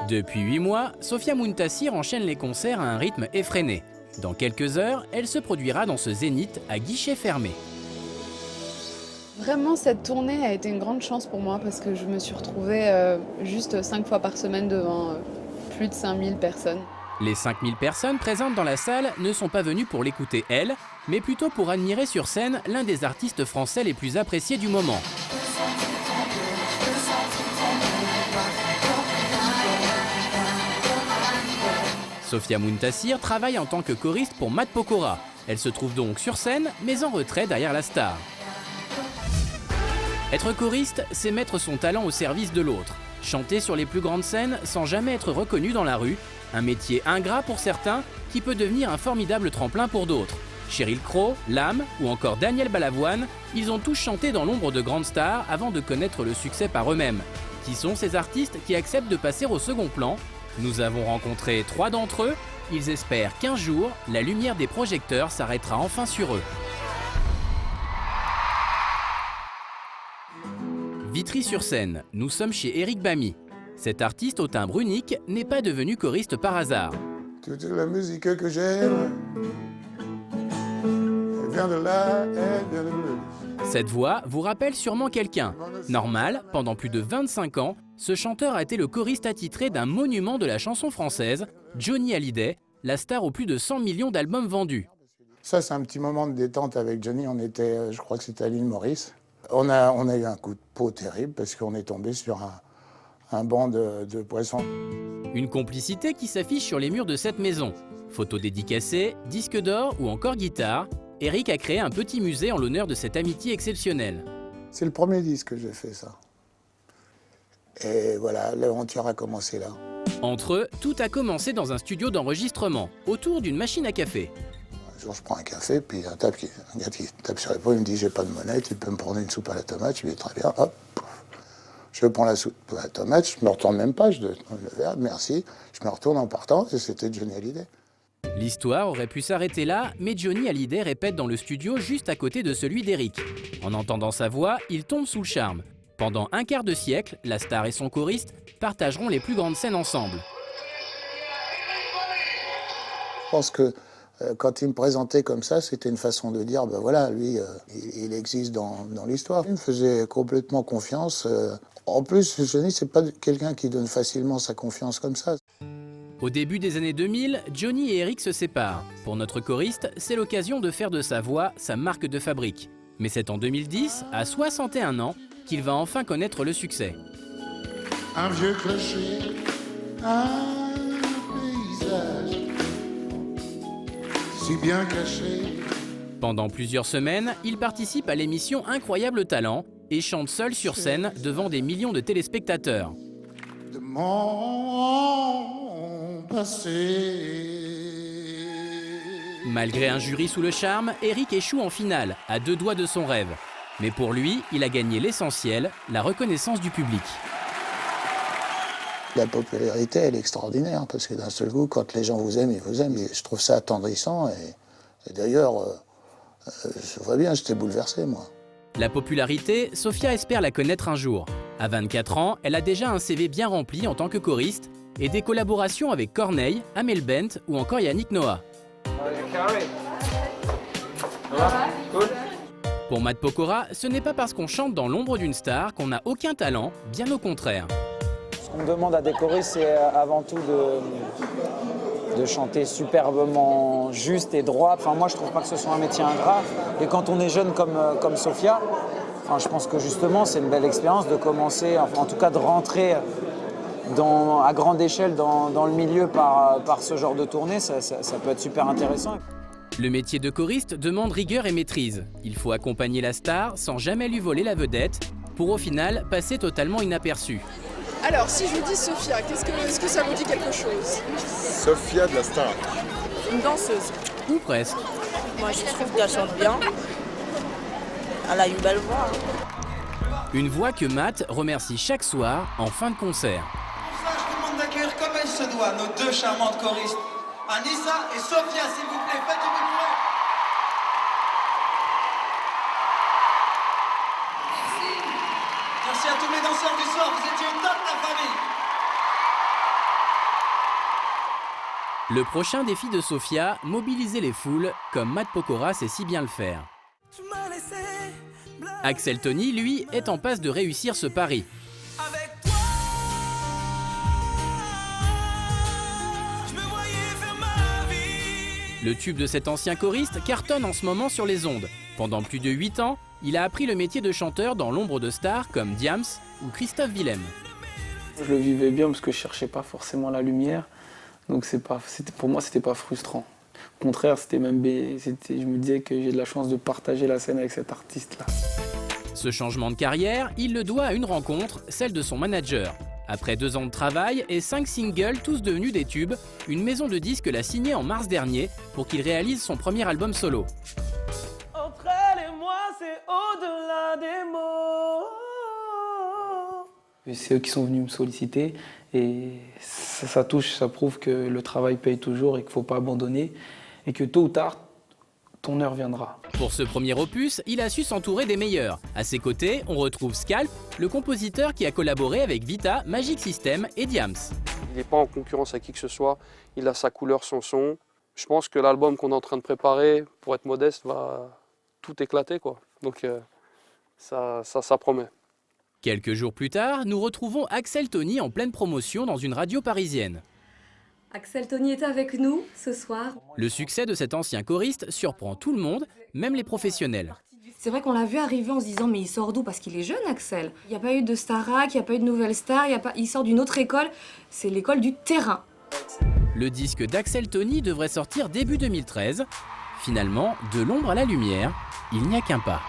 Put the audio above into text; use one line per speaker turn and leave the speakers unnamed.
Depuis 8 mois, Sofia Muntassir enchaîne les concerts à un rythme effréné. Dans quelques heures, elle se produira dans ce zénith à guichet fermé.
Vraiment, cette tournée a été une grande chance pour moi parce que je me suis retrouvée juste 5 fois par semaine devant plus de 5000 personnes.
Les 5000 personnes présentes dans la salle ne sont pas venues pour l'écouter elle, mais plutôt pour admirer sur scène l'un des artistes français les plus appréciés du moment. Sofia Muntassir travaille en tant que choriste pour Matt Pokora. Elle se trouve donc sur scène, mais en retrait derrière la star. Être choriste, c'est mettre son talent au service de l'autre. Chanter sur les plus grandes scènes sans jamais être reconnu dans la rue. Un métier ingrat pour certains qui peut devenir un formidable tremplin pour d'autres. Sheryl Crow, Lame ou encore Daniel Balavoine, ils ont tous chanté dans l'ombre de grandes stars avant de connaître le succès par eux-mêmes. Qui sont ces artistes qui acceptent de passer au second plan? Nous avons rencontré 3 d'entre eux. Ils espèrent qu'un jour, la lumière des projecteurs s'arrêtera enfin sur eux. Vitry-sur-Seine, nous sommes chez Eric Bamy. Cet artiste au timbre unique n'est pas devenu choriste par hasard.
Toute la musique que j'aime, elle vient de là, elle vient de là.
Cette voix vous rappelle sûrement quelqu'un. Normal, pendant plus de 25 ans, ce chanteur a été le choriste attitré d'un monument de la chanson française, Johnny Hallyday, la star aux plus de 100 millions d'albums vendus.
Ça, c'est un petit moment de détente avec Johnny. On était, je crois que c'était à l'île Maurice. On a eu un coup de peau terrible parce qu'on est tombé sur un banc de poissons.
Une complicité qui s'affiche sur les murs de cette maison. Photos dédicacées, disques d'or ou encore guitare, Eric a créé un petit musée en l'honneur de cette amitié exceptionnelle.
C'est le premier disque que j'ai fait, ça. Et voilà, l'aventure a commencé là.
Entre eux, tout a commencé dans un studio d'enregistrement, autour d'une machine à café.
Un jour, je prends un café, puis un gars qui tape sur l'épaule, il me dit « J'ai pas de monnaie, tu peux me prendre une soupe à la tomate ?» Je lui dis « Très bien, hop. » Je prends la soupe à la tomate, je me retourne même pas, je donne le verre, merci. Je me retourne en partant, et c'était Johnny Hallyday.
L'histoire aurait pu s'arrêter là, mais Johnny Hallyday répète dans le studio juste à côté de celui d'Eric. En entendant sa voix, il tombe sous le charme. Pendant un quart de siècle, la star et son choriste partageront les plus grandes scènes ensemble.
Je pense que quand il me présentait comme ça, c'était une façon de dire, ben voilà, lui, il existe dans l'histoire. Il me faisait complètement confiance. En plus, Johnny, c'est pas quelqu'un qui donne facilement sa confiance comme ça.
Au début des années 2000, Johnny et Eric se séparent. Pour notre choriste, c'est l'occasion de faire de sa voix sa marque de fabrique. Mais c'est en 2010, à 61 ans, qu'il va enfin connaître le succès.
Un vieux clocher, un paysage si bien caché.
Pendant plusieurs semaines, il participe à l'émission Incroyable Talent et chante seul sur scène devant des millions de téléspectateurs.
De mon passé.
Malgré un jury sous le charme, Eric échoue en finale, à 2 doigts de son rêve. Mais pour lui, il a gagné l'essentiel, la reconnaissance du public.
La popularité, elle est extraordinaire, parce que d'un seul coup, quand les gens vous aiment, ils vous aiment. Et je trouve ça attendrissant, et d'ailleurs, je vois bien, j'étais bouleversé, moi.
La popularité, Sofia espère la connaître un jour. À 24 ans, elle a déjà un CV bien rempli en tant que choriste et des collaborations avec Corneille, Amel Bent ou encore Yannick Noah. Pour Matt Pokora, ce n'est pas parce qu'on chante dans l'ombre d'une star qu'on n'a aucun talent, bien au contraire.
Ce qu'on me demande à des choristes, c'est avant tout de chanter superbement juste et droit. Enfin, moi, je trouve pas que ce soit un métier ingrat. Et quand on est jeune comme Sofia, enfin, je pense que justement, c'est une belle expérience de commencer, enfin, en tout cas de rentrer à grande échelle dans le milieu par ce genre de tournée. Ça peut être super intéressant.
Le métier de choriste demande rigueur et maîtrise. Il faut accompagner la star sans jamais lui voler la vedette, pour au final passer totalement inaperçu.
Alors, si je vous dis Sofia, est-ce que ça vous dit quelque chose?
Sofia de la star.
Une danseuse.
Ou presque.
Moi, je trouve qu'elle chante bien. Elle a une belle voix.
Une voix que Matt remercie chaque soir en fin de concert.
Je vous demande d'accueillir comme il se doit nos 2 charmantes choristes, Anissa et Sofia, s'il vous plaît, faites du bruit. Merci à tous les danseurs du soir, vous étiez au top, la famille.
Le prochain défi de Sofia, mobiliser les foules, comme Matt Pokora sait si bien le faire. Axel Tony, lui, est en passe de réussir ce pari. Le tube de cet ancien choriste cartonne en ce moment sur les ondes. Pendant plus de 8 ans, il a appris le métier de chanteur dans l'ombre de stars comme Diams ou Christophe Willem.
Je le vivais bien parce que je cherchais pas forcément la lumière, donc pour moi c'était pas frustrant. Au contraire, je me disais que j'ai de la chance de partager la scène avec cet artiste-là.
Ce changement de carrière, il le doit à une rencontre, celle de son manager. Après 2 ans de travail et 5 singles, tous devenus des tubes, une maison de disques l'a signé en mars dernier pour qu'il réalise son premier album solo.
Entre elle et moi, c'est au-delà des mots.
C'est eux qui sont venus me solliciter et ça prouve que le travail paye toujours et qu'il ne faut pas abandonner et que tôt ou tard, ton heure viendra.
Pour ce premier opus, il a su s'entourer des meilleurs. À ses côtés, on retrouve Scalp, le compositeur qui a collaboré avec Vita, Magic System et Diams.
Il n'est pas en concurrence avec qui que ce soit, il a sa couleur, son son. Je pense que l'album qu'on est en train de préparer, pour être modeste, va tout éclater, quoi. Donc ça promet.
Quelques jours plus tard, nous retrouvons Axel Tony en pleine promotion dans une radio parisienne.
Axel Tony est avec nous ce soir.
Le succès de cet ancien choriste surprend tout le monde, même les professionnels.
C'est vrai qu'on l'a vu arriver en se disant mais il sort d'où? Parce qu'il est jeune, Axel. Il n'y a pas eu de Starac, il n'y a pas eu de nouvelle star, il sort d'une autre école, c'est l'école du terrain.
Le disque d'Axel Tony devrait sortir début 2013. Finalement, de l'ombre à la lumière, il n'y a qu'un pas.